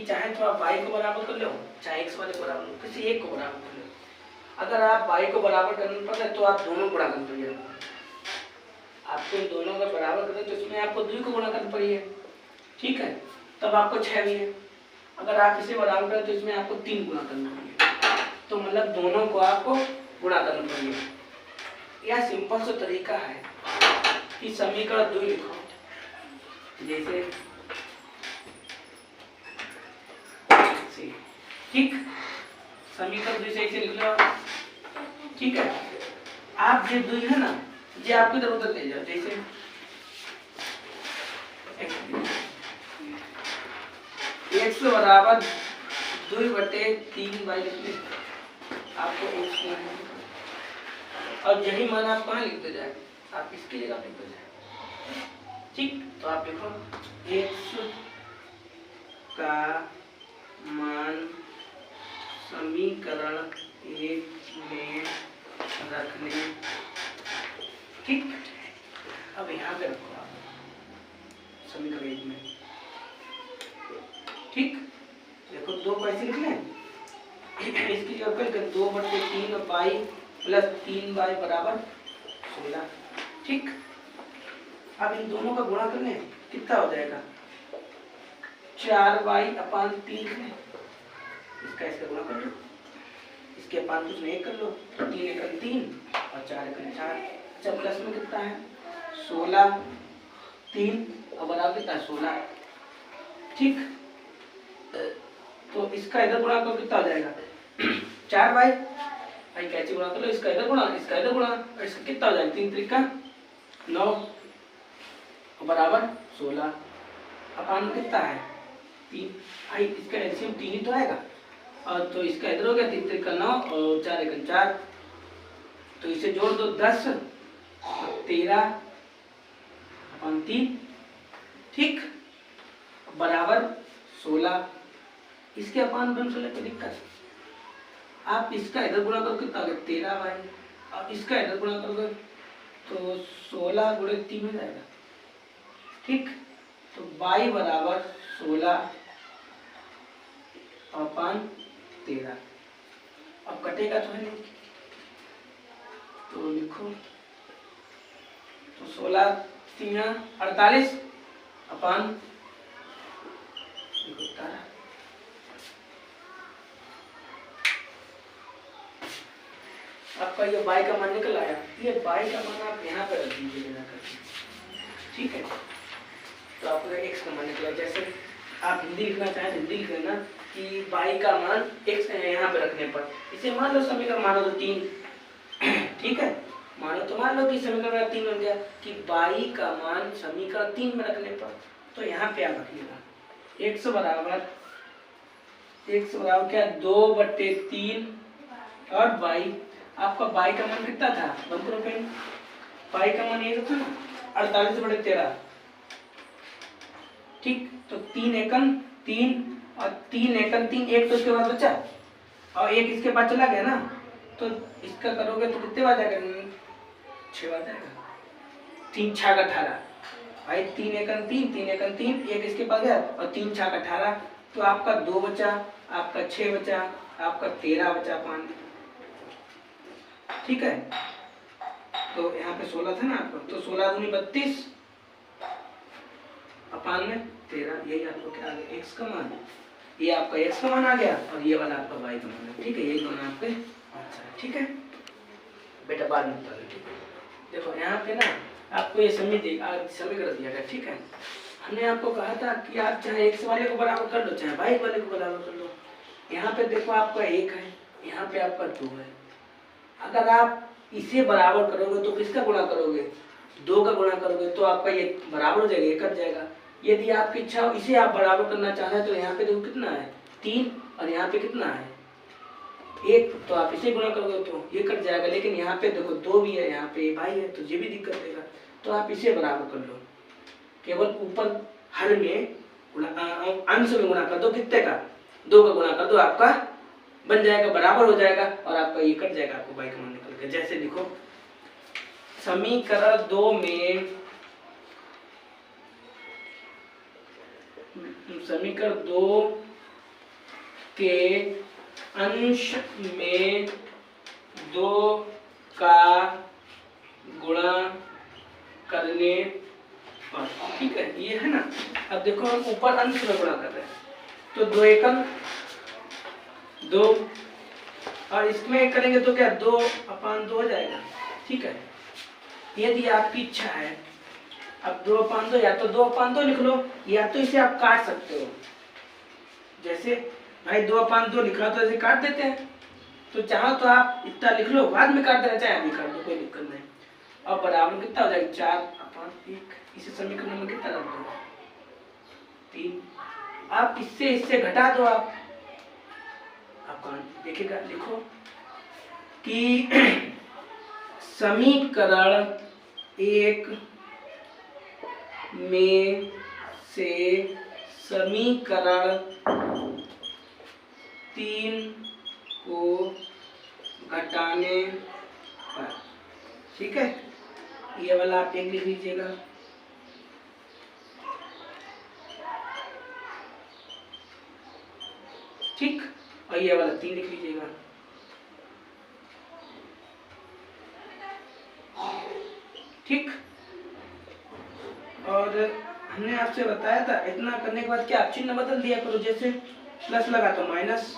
चाहे तो आप y को बराबर कर लो, चाहे x वाले को बराबर, किसी एक को बराबर कर लो। अगर आप y को बराबर करना पड़े तो आप दोनों गुणा करना पड़ेगा। आपको इन दोनों का बराबर करें तो इसमें आपको 2 को गुणा करना पड़ेगा, ठीक है, तब आपको 6 भी है। अगर आप इसे बराबर करें तो इसमें आपको 3 गुणा करना पड़ेगा, तो मतलब दोनों को आपको गुणा करना पड़ेगा। यह सिंपल सा तरीका है कि समीकरण 2 लिखो, जैसे ठीक, समीकरण 2 से ऐसे लिख लो, ठीक है। आप जो 2 है ना, ये आपकी इधर उधर ले जाओ, जैसे x बराबर 2/3 आपको x है, और यही मान आप कहाँ लिखते जाए, आप इसकी जगह लिखते जाए, ठीक। तो आप देखो x का मान समीकरण 1 में रखने, ठीक। अब यहाँ पे रखो आप समीकरण 1 में, ठीक। देखो 2 कैसे लिख लें, इसकी जगह पे 2/3 y प्लस 3y बराबर 16, ठीक। अब इन दोनों का गुणा कर लें, कितना हो जाएगा 4y/3 है, इसका इसका गुणा कर लो, इसके अपान कुछ नहीं कर लो, 3 एकम 3 और 4 एकम 4। अच्छा, प्लस में कितना है 16, 3 और बराबर कितना 16, ठीक। तो इसका इधर गुणा करो, कितना हो जाएगा 4y, भाई कैसे गुणा कर लो, इसका इधर गुणा, इसका इधर गुणा, और इसका कितना हो जाएगा 3 त्रिका 9 और बराबर 16, अपान कितना है 3, आई इसका एलसीएम 3 ही तो आएगा, और तो इसका इधर हो गया 3 त्रिका 9 और 4 एकम 4, तो इसे जोड़ दो 10 और 13/3, ठीक, बराबर 16। इसके अपान बन 16 कोई दिक्कत, आप इसका इधर गुणा करो कितना हो गया 13y, और इसका इधर गुणा करोगे तो 16 गुणे 3 हो जाएगा, ठीक। तो y बराबर 16 अपान 13, अब कटेगा तो है नहीं, तो लिखो, तो 16 3 48 अपान 18। आपका ये y का मान निकल आया, ये y का मान आप यहाँ पे रख दीजिए, ठीक है। तो आपका x का मान निकला, जैसे आप हिंदी लिखना चाहें हिंदी लिख लेना कि y का मान x यहाँ पे रखने पर, इसे मान लो समीकरण मानो तो 3, ठीक है, मानो तो मान लो कि समीकरण 3 बन गया कि y का मान समीकरण 3 में रखने पर, तो यहाँ पे आप रखिएगा x बराबर क्या 2/3 और y, आपका y का मान कितना था 1 रुपये, y का मान ये था ना 48/13, ठीक। तो 3 एकम 3 और 3 एकम 3, एक तो इसके बाद बचा और एक इसके बाद चला गया ना, तो इसका करोगे तो कितने बार जाएगा 6 बार जाएगा, 3 6 18 भाई, 3 एकम 3 3 एकम 3, एक इसके पास गया और 3 6 18, तो आपका 2 बचा, आपका 6 बचा, आपका 13 बचा 5, ठीक है। तो यहाँ पे 16 था ना आपका, तो 16 दूनी 32 अपान में 13, यही आपको क्या आ गया x का मान, ये आपका x का मान आ गया और ये वाला आपका y का मान है, ठीक है। यही दोनों आपके आंसर है, ठीक है बेटा, बाद में बता दो, ठीक है। देखो यहाँ पे ना आपको ये समीकरण दिया गया, ठीक है। हमने आपको कहा था कि आप चाहे x वाले को बराबर कर लो, चाहे y वाले को बराबर कर लो। यहाँ पे देखो आपका 1 है, यहाँ पे आपका 2 है, अगर आप इसे बराबर करोगे तो किसका गुणा करोगे 2 का गुणा करोगे, तो आपका ये बराबर हो जाएगा, ये कट जाएगा। यदि आपकी इच्छा हो इसे आप बराबर करना चाह रहे हैं तो यहाँ पे देखो कितना है 3 और यहाँ पे कितना है 1, तो आप इसे गुणा करोगे तो ये कट जाएगा, लेकिन यहाँ पे देखो 2 भी है, यहाँ पे भाई है, तो ये भी दिक्कत देगा, तो आप इसे बराबर कर लो, केवल ऊपर हर में अंश में गुणा कर दो, कितने का 2 का गुणा कर दो, आपका बन जाएगा, बराबर हो जाएगा और आपका ये कट जाएगा, आपको y का मान निकल गया। जैसे लिखो समीकरण 2 में, समीकरण 2 के अंश में 2 का गुणा करने पर, ठीक है, ये है ना। अब देखो हम ऊपर अंश में गुणा कर रहे हैं, तो 2 एकम 2, और इसमें करेंगे तो क्या 2/2 हो जाएगा, ठीक है। यदि आपकी इच्छा है, अब 2/2 या तो 2/2 लिख लो, या तो इसे आप काट सकते हो। जैसे भाई 2/2 लिखा तो ऐसे काट देते हैं, तो चाहो तो आप इतना लिख लो, बाद में काट देना, चाहे अभी काट दो, कोई दिक्कत नहीं। अब बराबर कितना हो जाएगा 4/1, इसे समीकरण में कितना रख दो 3। आप इससे घटा दो, आप देखिएगा, लिखो कि समीकरण 1 में से समीकरण 3 को घटाने पर, ठीक है, ये वाला आप 1 लिख लीजिएगा। ठीक, और ये वाला 3 लिख लीजिएगा। ठीक, और हमने आपसे बताया था इतना करने के बाद क्या आप चिन्ह बदल दिया करो, जैसे प्लस लगा तो माइनस,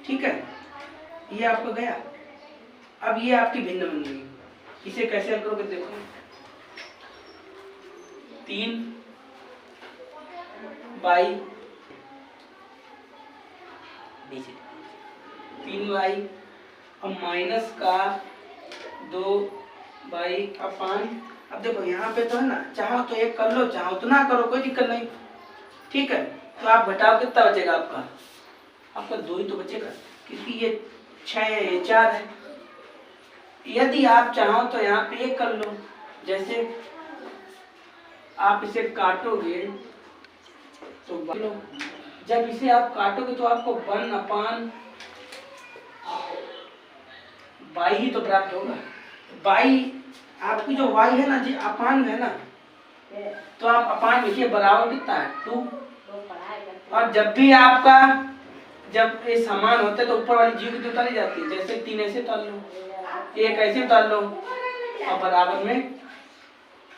ठीक है, ये आपको गया। अब ये आपकी भिन्न बन गई, इसे कैसे हल करोगे, देखो 3y और माइनस का 2y/। अब देखो यहाँ पे तो है ना, चाहो तो 1 कर लो, चाहो तो ना करो, कोई दिक्कत नहीं, ठीक है। तो आप घटाओ, कितना बचेगा आपका 2 ही तो बचेगा, क्योंकि ये 6 है, ये 4 है। यदि आप चाहो तो यहाँ पे 1 कर लो, जैसे आप इसे काटोगे तो जब इसे आप काटोगे तो आपको 1/y ही तो प्राप्त होगा। y आपकी जो y है ना जी, अपान है ना, तो आप अपान लिखिए, बराबर कितना है 2। और जब भी आपका जब ये समान होते तो ऊपर वाली जीव की उतारी जाती है, जैसे 3 ऐसे उतार लो, 1 ऐसे उतार लो, और बराबर में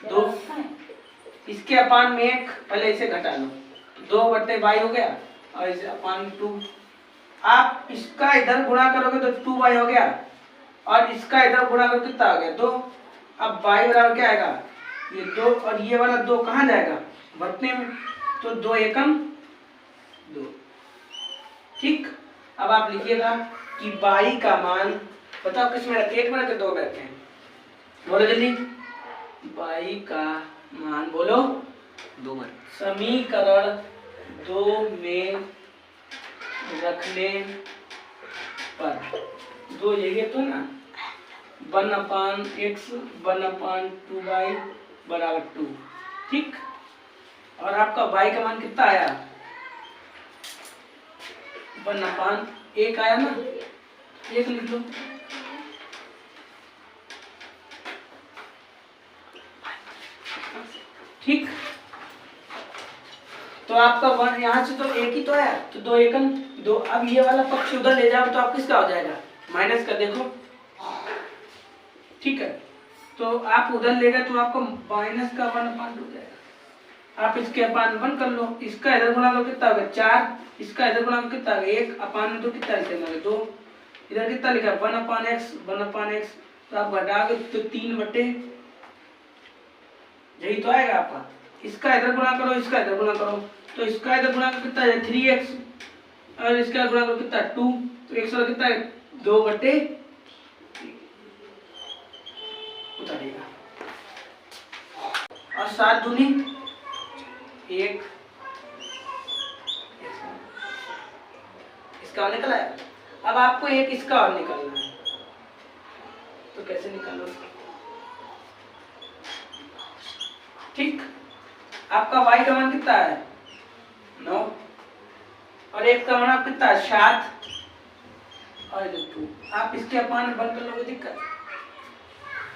2, इसके अपान में 1, पहले इसे घटा लो, 2/y हो गया, और इसे अपान 2। आप इसका इधर गुणा करोगे तो 2y हो गया, और इसका इधर गुणा करोगे कितना हो गया 2। अब y बराबर क्या आएगा, ये 2, और ये वाला 2 कहाँ जाएगा, बटने में, तो 2 एकम 2। ठीक, अब आप लिखिएगा कि y का मान, बताओ किस में रखे, 1 में रखे 2 में रखे, बोलो जल्दी, y का मान बोलो 2 में, समीकरण 2 में रखने पर 2 ये तो ना 1/x 1/2y बराबर 2। ठीक, और आपका y का मान कितना आया, 1/1 आया ना, 1 लिख लो। ठीक, तो आपका 1 यहाँ से तो 1 ही तो आया, तो 2 एकम 2। अब ये वाला पक्ष उधर ले जाओ तो आप किसका हो जाएगा, माइनस का, देखो, ठीक है, तो आप उधर ले गए तो आपको माइनस का 1/2 हो जाएगा। आप इसके अपान 1 कर लो, इसका इधर गुणा करो कितना होगा 4, इसका इधर गुणा करो कितना होगा 1, अपान 2 कितना लिखेंगे 2, इधर कितना लिखा 1/x, तो आप घटाओगे तो 3/, यही तो आएगा आपका। इसका इधर गुणा करो, इसका इधर गुणा करो, तो इसका इधर गुणा करो कितना है 3x, और इसका गुणा करो कितना 2, तो 1 से कितना है 2/, उतारिएगा, और 7 दूनी 1, इसका और निकला है। अब आपको एक इसका और निकालना है, तो कैसे निकालो, ठीक, आपका y का मान कितना है 9, और एक का मान कितना है 7, और इधर 2, आप इसके अपान बंद कर लोगे, दिक्कत।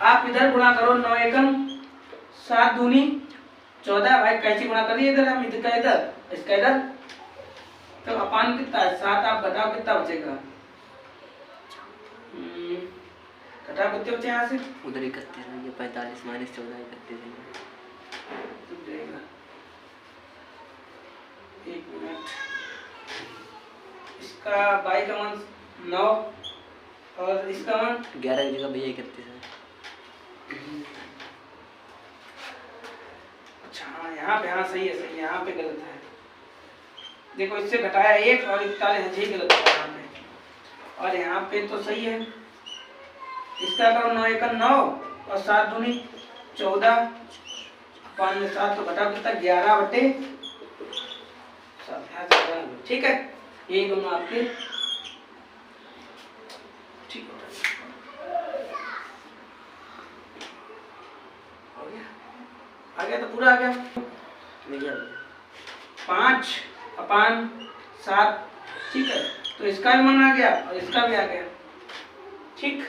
आप इधर गुणा करो 9 एकम 7 दूनी 14, भाई कैसे गुणा करिए, इधर हम इधर का इधर, इसका इधर, तो अपान कितना है 7, आप घटाओ कितना बचेगा, घटाओ कितने बचे यहाँ से, उधर 31 है, ये 45 माइनस 14 31 है। एक मिनट, इसका y का मान 9 और इसका मान 11 की जगह भैया 31 है। अच्छा हाँ यहाँ पे, हाँ सही है सही है, यहाँ पे गलत है। देखो इससे घटाया 1 और 41 ही गलत है यहाँ पे, और यहाँ पे तो सही है। इसका करो 9 1 9 और 7 दूनी 14, 5 में 7 तो घटा कितना 11 बटे 7। ठीक है, यही दोनों आपके ठीक हो गया, आ गया तो पूरा आ गया। 5/7, ठीक है, तो इसका भी मान आ गया और इसका भी आ गया। ठीक।